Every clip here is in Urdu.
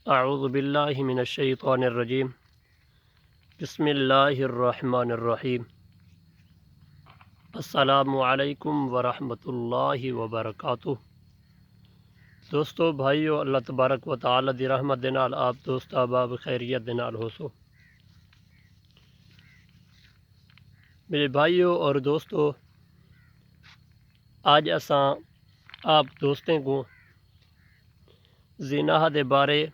اعوذ باللہ من الشیطان الرجیم بسم اللہ الرحمن الرحیم السلام علیکم ورحمۃ اللہ وبرکاتہ۔ دوستو بھائیو، اللہ تبارک و تعالی دی رحمت دے نال آپ دوست احباب خیریت دے نال ہو سو۔ میرے بھائیو اور دوستو، آج اساں آپ دوستیں کو زنا دے بارے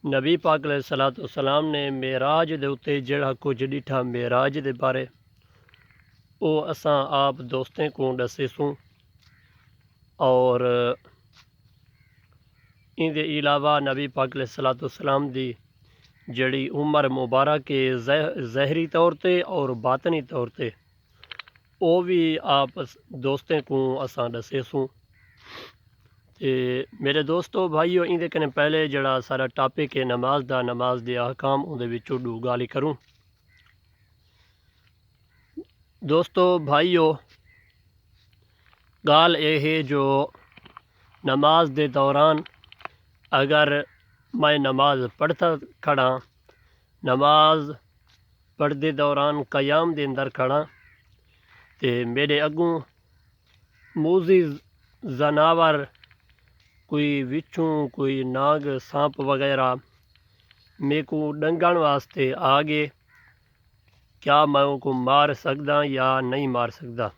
نبی پاک علیہ الصلوۃ والسلام نے معراج دے اتے جڑا کچھ ڈٹھا معراج دے بارے او اساں آپ دوستیں کو دسے سوں، اور ان دے علاوہ نبی پاک علیہ الصلوۃ والسلام دی جڑی عمر مبارک کے ظاہری طور تے اور باطنی طور تے او بھی آپ دوستیں کو اساں دسے سوں۔ تے میرے دوستو بھائیو، ان دے کنے پہلے جڑا سارا ٹاپک ہے نماز دے احکام، اون دے وچوں دو گالی کروں۔ دوستو بھائیو، گال اے ہے جو نماز دے دوران اگر میں نماز پڑھتا کھڑا، نماز پڑھدے دوران قیام دے اندر کھڑا تے میرے اگوں موذی جانور کوئی وچھوں کوئی ناگ سانپ وغیرہ میں کو ڈنگن واسطے آگے، کیا میں ان کو مار سکدا یا نہیں مار سکدا؟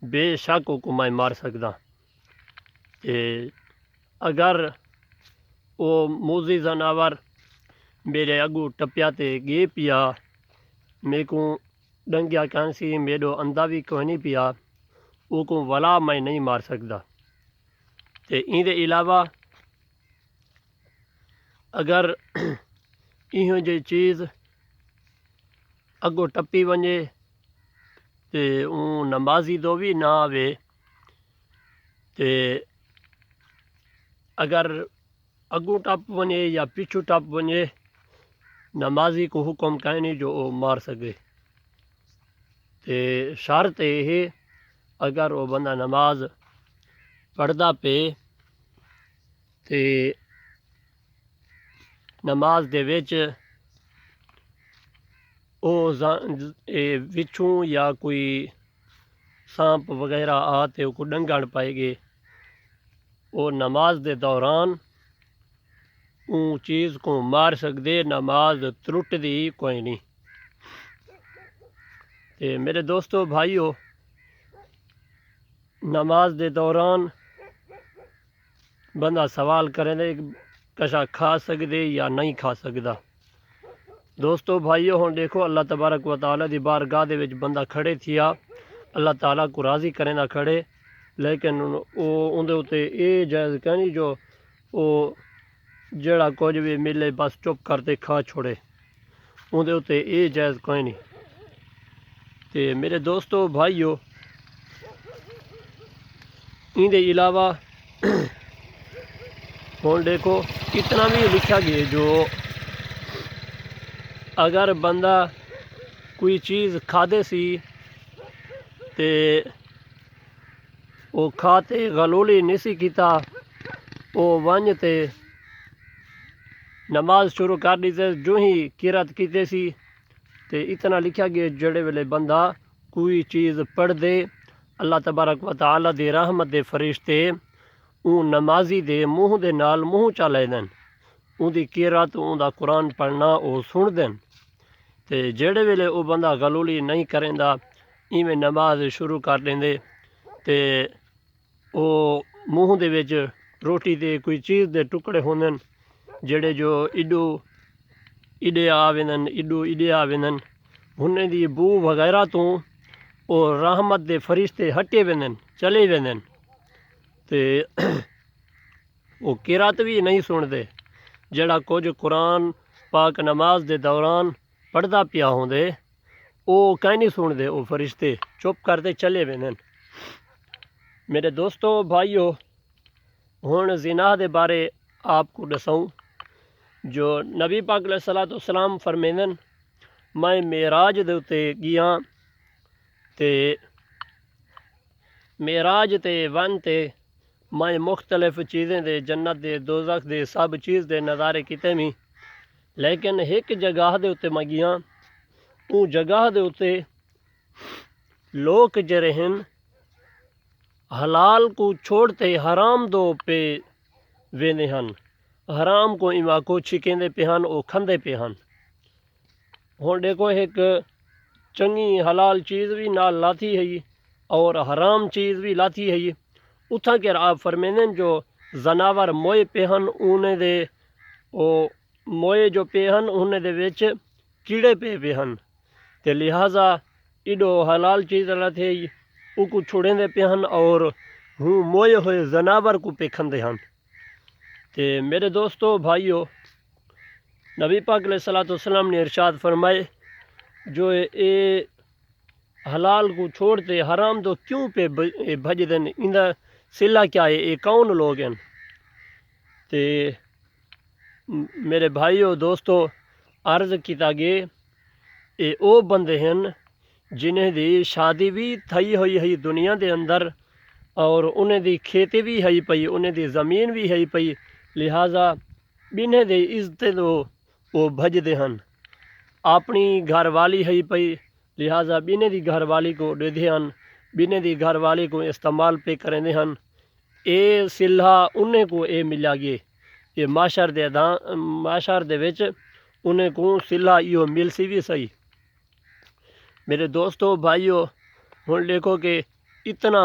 بے شک ان کو میں مار سکدا۔ تے اگر وہ موذی جانور میرے اگوں ٹپیا تے گے پیا، میں کو ڈنگیا کانسی میرو اندھا بھی کوئی نہیں پیا، او کو ولا میں نہیں مار سکدا۔ تے ان دے علاوہ اگر ایہو جی چیز اگوں ٹپی ونجے تے اون نمازی دو بھی نہ آوے، تے اگر اگوں ٹپ ونجے یا پچھو ٹپ ونجے، نمازی کو حکم کہیں نہیں جو او مار سکے۔ تے شرط ہے اگر وہ بندہ نماز پڑھدا پے تے نماز دے وچ او وچھوں یا کوئی سانپ وغیرہ آتے او کو ڈنگن پائے گے، او نماز دے دوران اون چیز کو مار سکدے، نماز ترٹ دی کوئی نہیں۔ تے میرے دوستو بھائیو، نماز دے دوران بندہ سوال کرے دے کشا کھا سکدے یا نہیں کھا سکدا۔ دوستو بھائیو، ہن دیکھو اللہ تبارک و تعالی دی بارگاہ دے وچ بندہ کھڑے تھیا، اللہ تعالیٰ کو راضی کریں نہ کھڑے، لیکن او اون دے اتے اے جائز کہنی جو او جڑا کچھ بھی ملے بس چپ کرتے کھا چھوڑے، اون دے اتے اے جائز کوئی نہیں۔ تے میرے دوستو بھائیو، ان دے علاوہ ہن دیکھو اتنا بھی لکھا گیا جو اگر بندہ کوئی چیز کھادے سی تے او کھاتے غلولی نہیں سی کیتا، او ونج تے نماز شروع کر دیتے، جو ہی قرات کیتے سی تے اتنا لکھا گیا جڑے ویلے بندہ کوئی چیز پڑھ دے، اللہ تبارک و تعالی دی رحمت دے فرشتے اون نمازی دے منہ دے نال منہ چا لے دین، اون دی قرات اون دا قرآن پڑھنا او سن دین۔ تے جڑے ویلے او بندہ غلولی نہیں کریندا، ایویں نماز شروع کر دیندے تے او منہ دے وچ روٹی دے کوئی چیز دے ٹکڑے ہوندن جڑے جو ایڈے آویندن، انہیں دی بو وغیرہ تو او رحمت دے فرشتے ہٹے ویندن، چلے ویندن، تے او قرات بھی نہیں سن دے، جڑا کچھ قرآن پاک نماز دے دوران پڑھدا پیا ہوندے او کہیں نہیں سن دے، او فرشتے چپ کرتے چلے ویندن۔ میرے دوستو بھائیو، ہن زنا دے بارے آپ کو دسوں جو نبی پاک علیہ الصلوۃ والسلام فرمیندن، میں معراج دے اتے گیا تے معراج تے ون تے میں مختلف چیزیں دے جنت دے دوزخ دے سب چیز دے نظارے کیتے میں، لیکن ایک جگہ دے اتے میں گیا، او جگہ دے اتے لوگ جڑے ہیں حلال کو چھوڑتے حرام دو پہ ویندے ہن، حرام کو ایما کو چھکیندے پہ ہن، او کھندے پہ ہن۔ ہن دیکھو ایک چنگی حلال چیز بھی نال لاتی ہے اور حرام چیز بھی لاتی ہے، اتھا کہ آپ فرمیندے جو زناور موئے پہ ہن انہیں دے او موئے جو پہ ہن انہیں دے وچ کیڑے پہ ہن، تے لہٰذا ایڈو حلال چیز لاتے ہیں او کو چھوڑیں دے پہ ہن اور ہوں موئے ہوئے زناور کو پہ کھندے ہن۔ تے میرے دوستو بھائیو، نبی پاک علیہ الصلوۃ والسلام نے ارشاد فرمائے جو اے حلال کو چھوڑتے حرام دو کیوں پہ بھج دن، اندہ سلا کیا ہے، اے کون لوگ ہیں؟ تے میرے بھائیو دوستو عرض کیتا گے اے او بندے ہیں جنہیں دی شادی بھی تھئی ہوئی ہے دنیا دے اندر اور انہیں دی کھیتی بھی ہے پئی، انہیں دی زمین بھی ہے پئی، لہٰذا بینہیں دی عزت دو وہ بھج دے ہن، اپنی گھر والی ہے پئی لہٰذا بینے دی گھر والی کو دے دے ہن، بینے دی گھر والی کو استعمال پہ کریں دے ہن، اے سلہ انہیں کو اے ملا گئے، یہ معاشر دے وچ انہیں کو سلہ ایو مل سی بھی صحیح۔ میرے دوستو بھائیو، ہن دیکھو کہ اتنا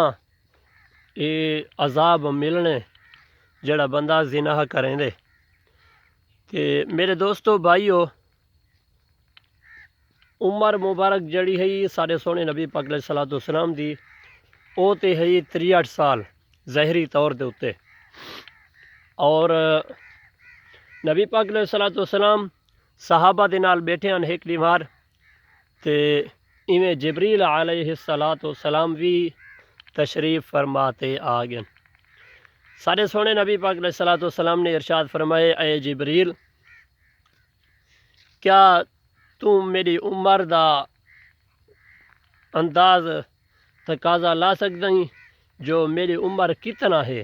اے عذاب ملنے جڑا بندہ زنا کریں دے، کہ میرے دوستو بھائیو عمر مبارک جڑی ہے سارے سونے نبی پاک علیہ الصلوۃ والسلام دی او تے ہے 63 سال ظاہری طور دے اتے، اور نبی پاک علیہ الصلوۃ والسلام صحابہ دے نال بیٹھے ہیں ایک دیوار تے ایویں جبریل علیہ الصلوۃ والسلام بھی تشریف فرماتے آ گئے۔ سارے سونے نبی پاک علیہ الصلوۃ والسلام نے ارشاد فرمائے اے جبریل کیا تو میری عمر دا انداز تقاضا لا سکتا ہی جو میری عمر کتنا ہے؟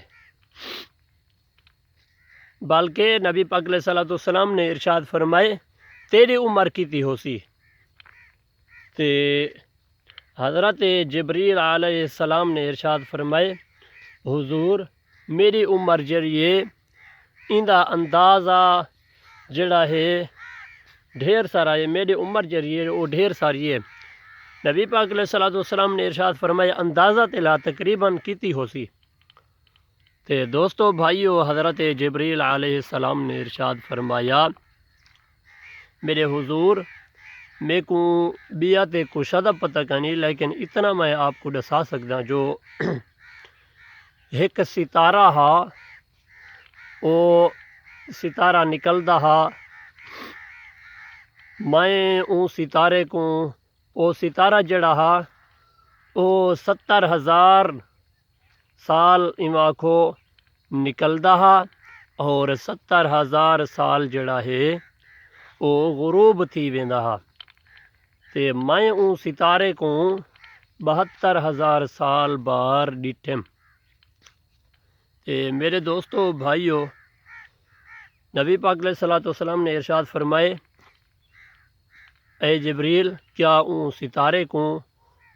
بلکہ نبی پاک علیہ الصلوۃ والسلام نے ارشاد فرمائے تیری عمر کتنی ہو سی؟ تے حضرت جبریل علیہ السلام نے ارشاد فرمائے حضور میری عمر جڑی ہے اندہ اندازہ جڑا ہے ڈھیر سارا ہے، میری عمر جڑی ہے وہ ڈھیر ساری ہے۔ نبی پاک علیہ الصلوۃ والسلام نے ارشاد فرمایا اندازہ تلا تقریباً کتنی ہو سی؟ تے دوستو بھائیو حضرت جبریل علیہ السلام نے ارشاد فرمایا میرے حضور میں کو بیعت کشا دا پتہ نہیں، لیکن اتنا میں آپ کو دسا سکتا جو ایک ستارہ ہا او ستارہ نکلدا ہا، میں اون ستارے کو او ستارہ جڑا ہا او 70,000 سال ایما کو نکلدا ہا اور 70,000 سال جڑا ہے او غروب تھی ویندا ہا، تے میں اون ستارے کو 72,000 سال بار ڈٹھم۔ تے میرے دوستو بھائیو نبی پاک علیہ الصلوۃ والسلام نے ارشاد فرمائے اے جبریل کیا اون ستارے کو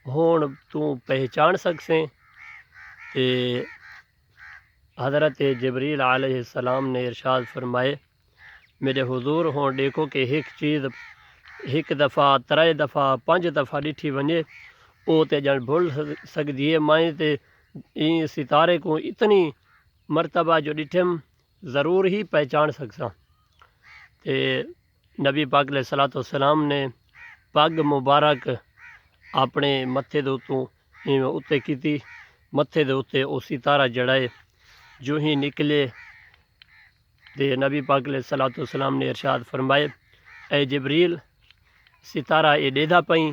ہون تو پہچان سکسیں؟ تے حضرت جبریل علیہ السلام نے ارشاد فرمائے میرے حضور ہون دیکھو کہ ایک چیز ایک دفعہ 3 دفعہ 5 دفعہ ڈٹھی ونجے او تے جان بھول سکدی ہے، میں تے این ستارے کو اتنی مرتبہ جو ڈٹھم ضرور ہی پہچان سکساں۔ تے نبی پاک علیہ الصلوۃ والسلام نے پگ مبارک اپنے متھے دے اتوں اتے کیتی، متھے دے اتے او ستارہ جڑا ہے جو ہی نکلے تے نبی پاک علیہ الصلوۃ والسلام نے ارشاد فرمائے اے جبریل ستارہ اے ڈیدھا پئیں۔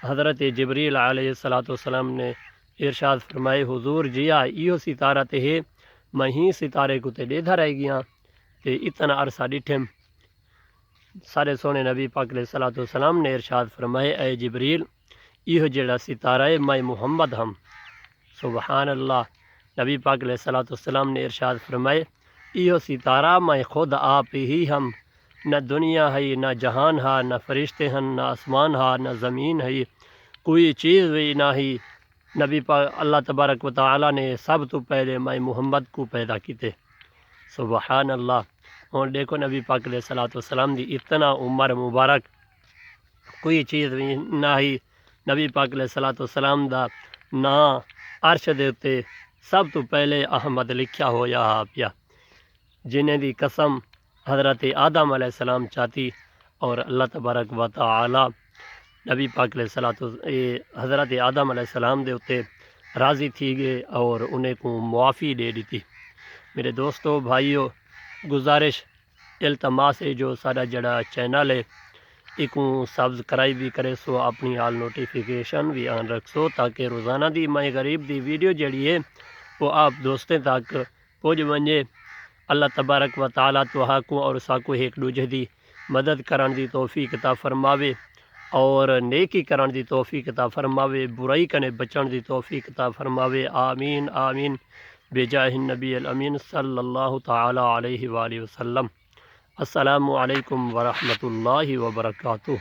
حضرت جبریل علیہ الصلوۃ والسلام نے ارشاد فرمائے حضور جیا ایہو ستارہ تے ہے، میں ہی ستارے کو تے ڈیدھا رہ گیا تے اتنا عرصہ ڈٹھم۔ سارے سونے نبی پاک علیہ الصلوۃ والسلام نے ارشاد فرمائے اے جبریل ایہو جڑا ستارہ ہے میں محمد ہم۔ سبحان اللہ، نبی پاک علیہ الصلوۃ والسلام نے ارشاد فرمائے ایو ستارہ میں خود آپ ہی ہم، نہ دنیا ہے نہ جہان ہے، نہ فرشتے ہیں نہ آسمان ہے نہ زمین ہے، کوئی چیز بھی نہ ہی نبی پاک اللہ تبارک و تعالی نے سب تو پہلے میں محمد کو پیدا کیتے۔ سبحان اللہ۔ اور دیکھو نبی پاک علیہ الصلوۃ والسلام دی اتنا عمر مبارک کوئی چیز بھی نہ ہی نبی پاک علیہ الصلوۃ والسلام دا نا عرش دے اتے سب تو پہلے احمد لکھیا ہویا پیا، جنہیں دی قسم حضرت آدم علیہ السلام چاہتی، اور اللہ تبارک و تعالی نبی پاک علیہ الصلوۃ حضرت آدم علیہ السلام دے اتے راضی تھی گئے اور انہیں کو معافی دے دیتی۔ میرے دوستو بھائیو، گزارش التماس ہے جو سارا جڑا چینل ہے ایکوں سبسکرائب بھی کرے سو، اپنی آل نوٹیفیکیشن بھی آن رکھ سو، تاکہ روزانہ دی میں غریب دی ویڈیو جڑی ہے وہ آپ دوستیں تک پہنچ ونجے۔ اللہ تبارک و تعالی تو حقوں اور ساکو ایک دوجے دی مدد کرن دی توفیق عطا فرماوے، اور نیکی کرن دی توفیق عطا فرماوے، برائی کنے بچن دی توفیق عطا فرماوے، آمین آمین بجاہ النبی الامین صلی اللہ تعالی علیہ وآلہ وسلم۔ السلام علیکم ورحمۃ اللہ وبرکاتہ۔